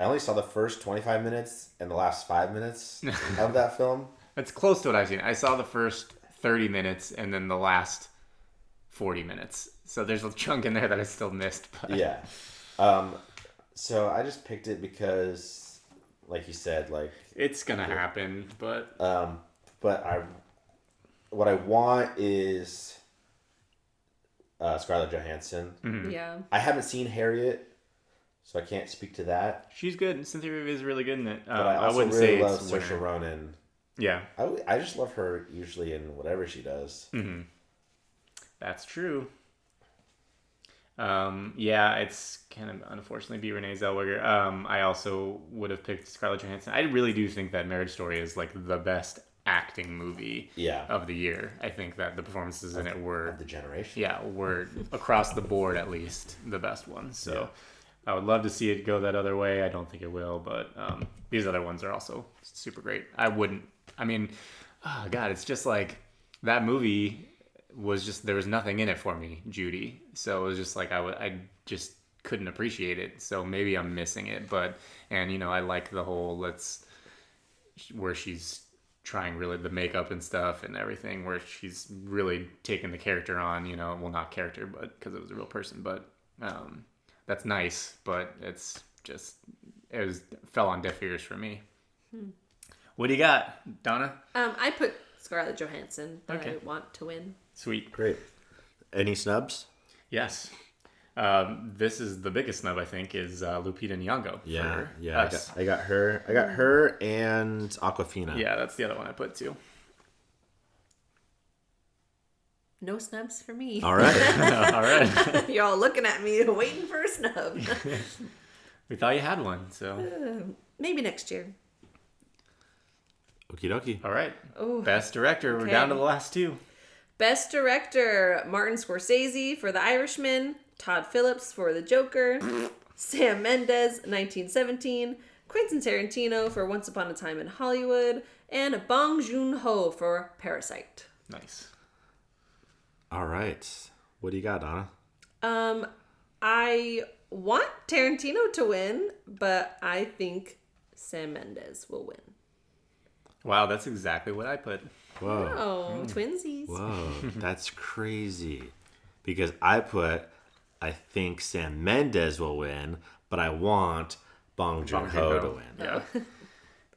only saw the first 25 minutes and the last 5 minutes of that film.
That's close to what I've seen. I saw the first 30 minutes and then the last 40 minutes. So there's a chunk in there that I still missed. But...
Yeah. So I just picked it because, like you said, like
it's gonna happen, but
what I want is Scarlett Johansson.
Mm-hmm.
Yeah.
I haven't seen Harriet, so I can't speak to that.
she's good. Cynthia Erivo is really good in it.
But I also
wouldn't
really
say
love
it's
Saoirse
winner.
Ronan.
Yeah,
I just love her usually in whatever she does.
Mm-hmm. That's true. Yeah, it's kind of unfortunately be Renee Zellweger. I also would have picked Scarlett Johansson. I really do think that Marriage Story is like the best acting movie
Yeah.
of the year. I think that the performances in it were
Of the generation.
were across the board at least the best ones. So
Yeah.
I would love to see it go that other way. I don't think it will, but these other ones are also super great. Oh God, it's just like that movie was just, there was nothing in it for me, Judy. So it was just like I just couldn't appreciate it. So maybe I'm missing it, and I like the whole where she's trying really the makeup and stuff and everything, where she's really taking the character on, well, not character, but because it was a real person, but that's nice, but fell on deaf ears for me. What do you got, Donna?
I put Scarlett Johansson that
Okay.
I want to win.
Sweet.
Great. Any snubs?
Yes. This is the biggest snub, I think, is Lupita Nyong'o.
Yeah.
for
Yeah.
us.
I got her. I got her and Aquafina.
Yeah, that's the other one I put too.
No snubs for me.
All right.
All right.
You're all looking at me, waiting for a snub.
We thought you had one, so.
Maybe next year.
Okie dokie.
All right.
Oh,
Best director. We're
Okay.
down to the last two.
Best director: Martin Scorsese for The Irishman, Todd Phillips for The Joker, Sam Mendes, 1917, Quentin Tarantino for Once Upon a Time in Hollywood, and Bong Joon-ho for Parasite.
Nice.
All right. What do you got, Donna?
I want Tarantino to win, but I think Sam Mendes will win.
Wow, that's exactly what I put.
Whoa.
Oh, twinsies.
Whoa. That's crazy. Because I think Sam Mendes will win, but I want Bong Joon-ho to win.
Yeah.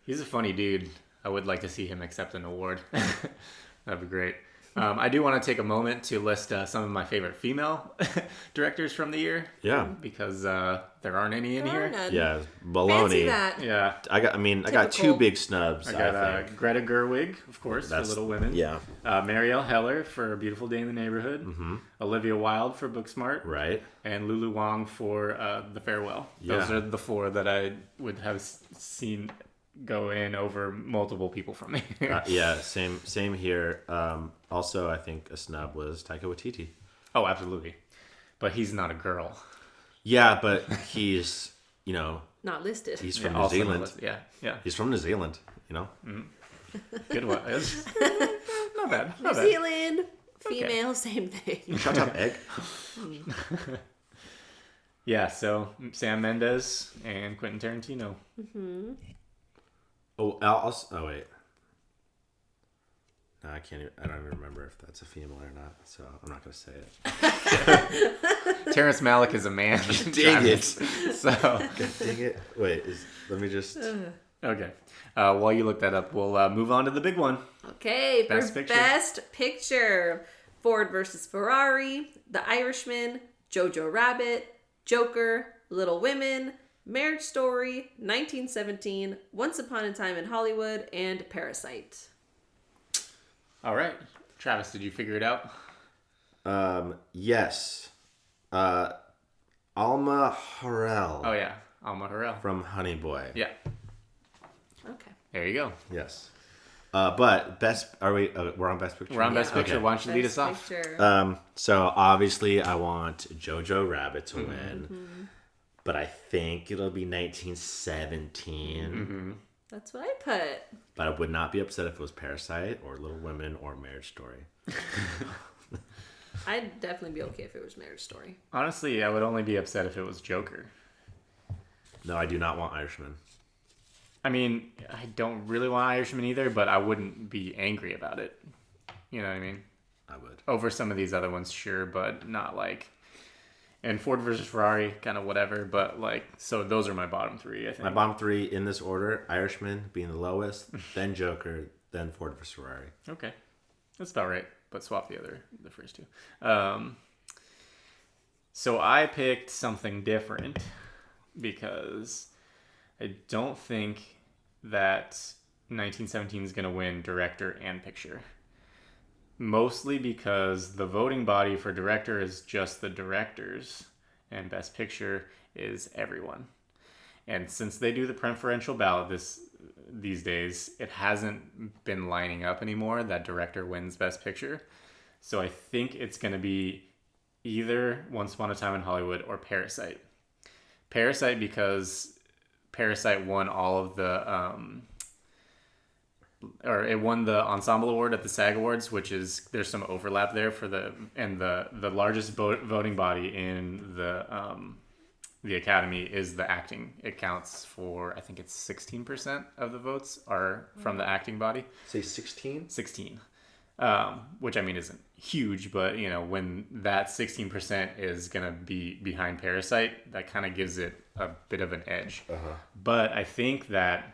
He's a funny dude. I would like to see him accept an award. That'd be great. I do want to take a moment to list some of my favorite female directors from the year.
Yeah.
Because there aren't any in
There are
here.
none.
Yeah.
Fancy
Baloney.
that.
Yeah.
I got two
Typical.
big snubs,
I
I
got
think.
Greta Gerwig, of course,
That's-
for Little Women.
Yeah.
Marielle Heller for A Beautiful Day in the Neighborhood.
Mm-hmm.
Olivia Wilde for Booksmart.
Right.
And Lulu Wang for The Farewell. Those
Yeah.
are the four that I would have seen go in over multiple people from me.
Yeah, same here. Also, I think a snub was Taika Waititi.
Oh, absolutely. But he's not a girl.
Yeah, but he's,
Not listed.
he's from
Yeah,
New
also
Zealand.
not listed. Yeah.
He's from New Zealand,
Good one. It's- not bad.
New
Not bad.
Zealand, female, same thing.
Shut up, egg.
Yeah, so Sam Mendes and Quentin Tarantino.
Oh, wait. No, I can't even, I don't even remember if that's a female or not, so I'm not going to say it.
Terrence Malick is a man.
Dang it.
So,
Dang it. Wait, let me just...
okay. While you look that up, we'll move on to the big one.
Okay, for
Best Picture.
Best Picture, Ford versus Ferrari, The Irishman, Jojo Rabbit, Joker, Little Women, Marriage Story, 1917, Once Upon a Time in Hollywood, and Parasite.
All right. Travis, did you figure it out?
Yes. Alma Harrell.
Oh, yeah. Alma Harrell.
From Honey Boy.
Yeah.
Okay.
There you go.
Yes. But we're on Best Picture?
We're on Best Picture.
Okay.
Why don't you lead
Best
us off?
Picture.
So obviously I want Jojo Rabbit to win. But I think it'll be 1917.
That's what I put.
But I would not be upset if it was Parasite or Little Women or Marriage Story.
I'd definitely be okay if it was Marriage Story.
Honestly, I would only be upset if it was Joker.
No, I do not want Irishman.
I mean, I don't really want Irishman either, but I wouldn't be angry about it. You know what I mean?
I would.
Over some of these other ones, sure, but not like... And Ford versus Ferrari, kind of whatever, but like... So those are my bottom three, I think.
My bottom three in this order, Irishman being the lowest, then Joker, then Ford vs. Ferrari.
Okay. That's about right, but swap the first two. So I picked something different because I don't think that 1917 is going to win director and picture. Mostly because the voting body for director is just the directors and best picture is everyone. And since they do the preferential ballot these days, it hasn't been lining up anymore that director wins best picture. So I think it's going to be either Once Upon a Time in Hollywood or Parasite. Parasite because Parasite won all of the it won the ensemble award at the SAG Awards, which is there's some overlap there for the largest voting body in the Academy is the acting. It counts for, I think it's 16% of the votes are from the acting body.
Say 16?
16. Which I mean isn't huge, but you know, when that 16% is going to be behind Parasite, that kind of gives it a bit of an edge. But I think that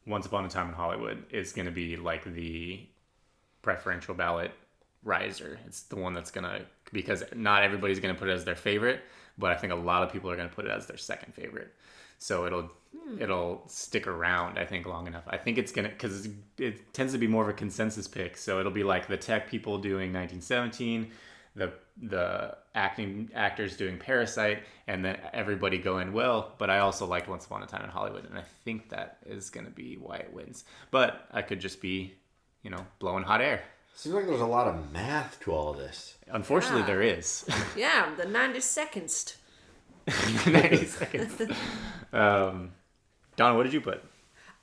Once Upon a Time in Hollywood is going to be like the preferential ballot riser. It's the one that's going to, because not everybody's going to put it as their favorite, but I think a lot of people are going to put it as their second favorite. so it'll stick around, I think, long enough. I think it's gonna, because it tends to be more of a consensus pick, so it'll be like the tech people doing 1917, the actors doing Parasite, and then everybody going, well, but I also liked Once Upon a Time in Hollywood, and I think that is gonna be why it wins. But I could just be, blowing hot air.
Seems like there's a lot of math to all of this.
Unfortunately, there is.
Yeah, the 90 seconds.
90 seconds. Donna, what did you put?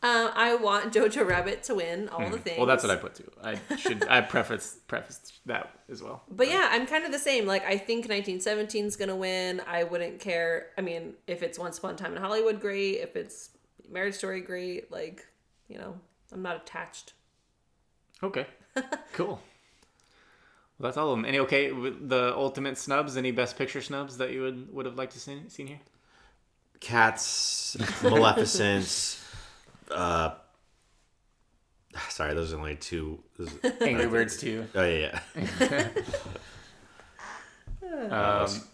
I want Jojo Rabbit to win all the things.
Well, that's what I put too. I prefaced that as well.
But yeah, I'm kind of the same. Like, I think 1917 is gonna win. I wouldn't care. I mean, if it's Once Upon a Time in Hollywood, great. If it's Marriage Story, great. Like, I'm not attached.
Okay, cool. Well, that's all of them. Any okay with the ultimate snubs? Any Best Picture snubs that you would have liked to seen here?
Cats, Maleficent. Sorry, those are only two.
Angry Birds 2.
Oh yeah.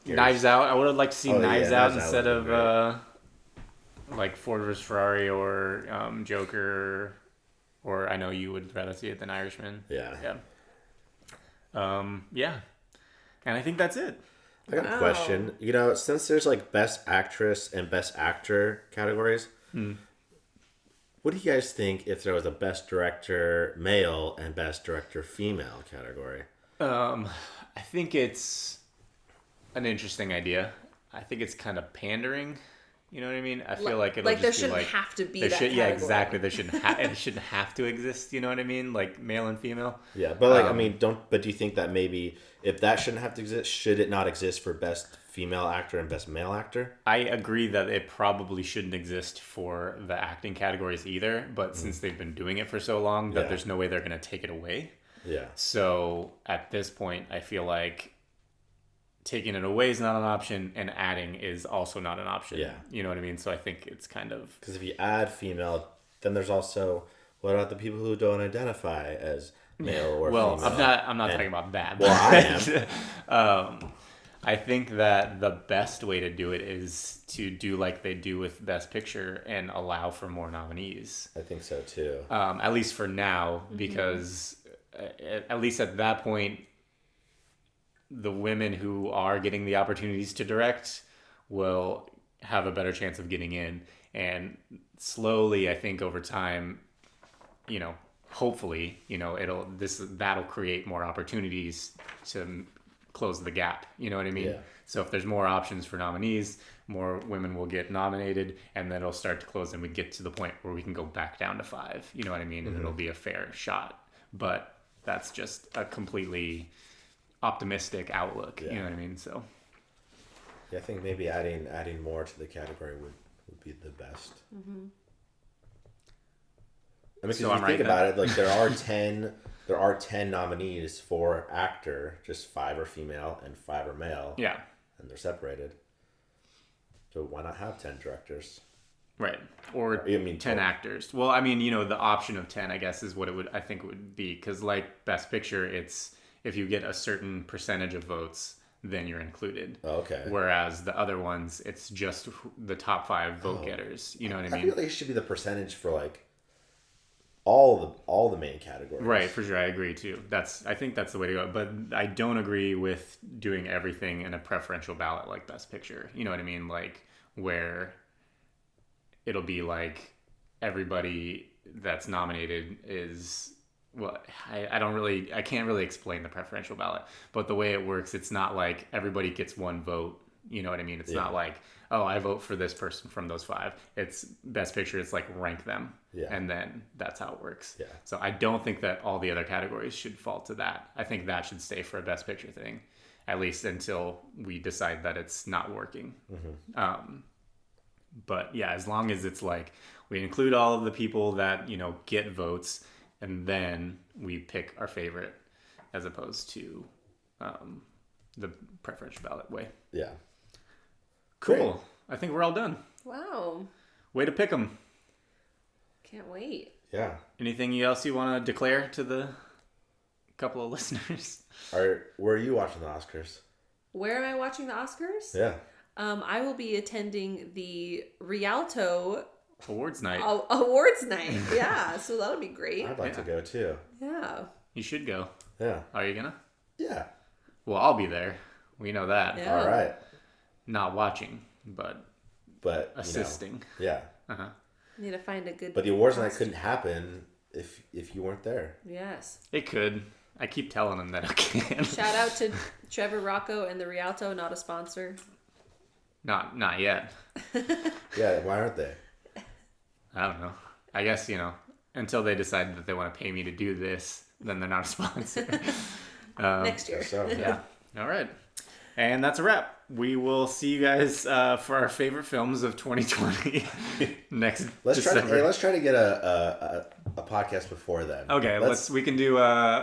Knives Out. I would have liked to see Knives Out
Knives Out
instead
would
of like Ford vs Ferrari or Joker, or I know you would rather see it than Irishman.
Yeah.
Yeah. And I think that's it.
I got a question. Since there's like Best Actress and Best Actor categories, what do you guys think if there was a Best Director Male and Best Director Female category?
I think it's an interesting idea. I think it's kind of pandering. You know what I mean? I feel like it'll
like there
just
shouldn't
be like,
have to be
there
that
should,
category.
Yeah, exactly. There shouldn't it shouldn't have to exist. You know what I mean? Like male and female.
Yeah, but do you think that maybe if that shouldn't have to exist, should it not exist for Best Female Actor and Best Male Actor?
I agree that it probably shouldn't exist for the acting categories either. But since they've been doing it for so long, that there's no way they're going to take it away.
Yeah.
So at this point, I feel like taking it away is not an option, and adding is also not an option.
Yeah.
You know what I mean? So I think it's kind of...
Because if you add female, then there's also, what about the people who don't identify as male or female?
I'm not talking about that.
Well, I am.
I think that the best way to do it is to do like they do with Best Picture and allow for more nominees.
I think so too.
At least for now, because at least at that point, the women who are getting the opportunities to direct will have a better chance of getting in. And slowly, I think over time, hopefully, that'll create more opportunities to close the gap. You know what I mean?
Yeah.
So if there's more options for nominees, more women will get nominated, and then it'll start to close, and we get to the point where we can go back down to 5. You know what I mean? And it'll be a fair shot. But that's just a completely optimistic outlook.
Yeah.
You know what I mean? So
yeah, I think maybe adding more to the category would be the best.
Mm-hmm.
I mean, because
So
if
I'm
you think
right
about
then.
it, like there are 10 nominees for actor, just 5 are female and 5 are male.
yeah.
And they're separated. So why not have 10 directors?
Right. Or 10 actors. Well, I mean, the option of 10, I guess, is what I think it would be. Because like Best Picture, it's if you get a certain percentage of votes, then you're included.
Oh, okay.
Whereas the other ones, it's just the top 5 vote getters. You know what I mean?
I feel like it should be the percentage for like all the main categories.
Right, for sure. I agree too. I think that's the way to go. But I don't agree with doing everything in a preferential ballot like Best Picture. You know what I mean? Like where it'll be like everybody that's nominated is, well, I can't really explain the preferential ballot, but the way it works, it's not like everybody gets one vote. You know what I mean? It's not like, oh, I vote for this person from those 5. It's Best Picture. It's like rank them.
Yeah.
And then that's how it works.
Yeah.
So I don't think that all the other categories should fall to that. I think that should stay for a Best Picture thing, at least until we decide that it's not working. Mm-hmm. But yeah, as long as it's like we include all of the people that, get votes, and then we pick our favorite as opposed to the preferential ballot way.
Yeah.
Cool.
Great.
I think we're all done.
Wow.
Way to pick them.
Can't wait.
Yeah.
Anything else you want to declare to the couple of listeners?
Where are you watching the Oscars?
Where am I watching the Oscars?
Yeah.
I will be attending the Rialto
Awards night.
awards night. Yeah, so that'll be great.
I'd like to go too.
Yeah.
You should go.
Yeah.
Are you gonna?
Yeah.
Well, I'll be there. We know that.
Yeah.
All right.
Not watching, but assisting.
Yeah.
Uh-huh.
Need to find a good.
But the awards night couldn't happen if you weren't there.
Yes.
It could. I keep telling them that I can.
Shout out to Trevor Rocco and the Rialto, not a sponsor.
Not yet.
Yeah. Why aren't they?
I don't know. I guess, until they decide that they want to pay me to do this, then they're not a sponsor.
Next year.
So
Yeah. All right. And that's a wrap. We will see you guys for our favorite films of 2020 next December.
Let's try to get a podcast before then.
Okay, we can do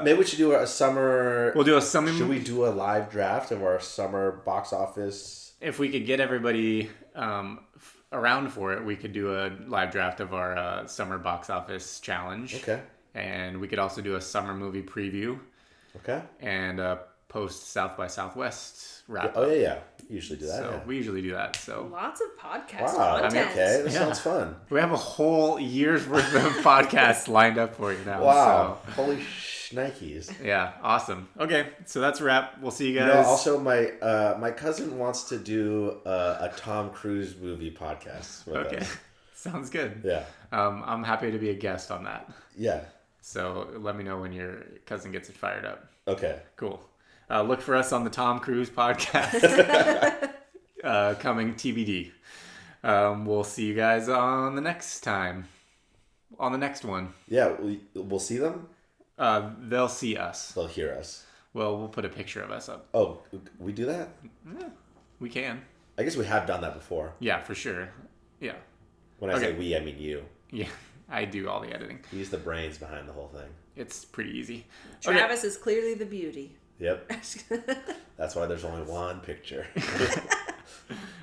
maybe we should do a summer.
We'll do a summer.
Should we do a live draft of our summer box office?
If we could get everybody around for it, we could do a live draft of our summer box office challenge.
Okay.
And we could also do a summer movie preview.
Okay.
And post South by Southwest wrap.
Oh yeah. Usually do that.
So
yeah.
we usually do that. So
Lots of podcast
Wow.
content.
Okay. This sounds fun.
we have a whole year's worth of podcasts lined up for you now.
Wow. Holy shnikes.
So, yeah. Awesome. Okay. So that's a wrap. We'll see you guys.
Also, my cousin wants to do a Tom Cruise movie podcast with
Okay.
us.
Sounds good.
Yeah.
I'm happy to be a guest on that.
Yeah.
So let me know when your cousin gets it fired up.
Okay.
Cool. Look for us on the Tom Cruise podcast. Coming TBD. We'll see you guys on the next time. On the next one.
Yeah. We'll see them.
They'll see us.
They'll hear us.
Well, we'll put a picture of us up.
Oh, we do that?
Yeah, we can.
I guess we have done that before.
Yeah, for sure. Yeah.
When I say we, I mean you.
Yeah, I do all the editing.
He's the brains behind the whole thing.
It's pretty easy.
Travis is clearly the beauty.
Yep. That's why there's only one picture.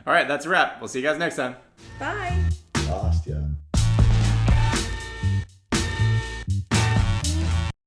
All right, that's a wrap. We'll see you guys next time.
Bye.
Lost,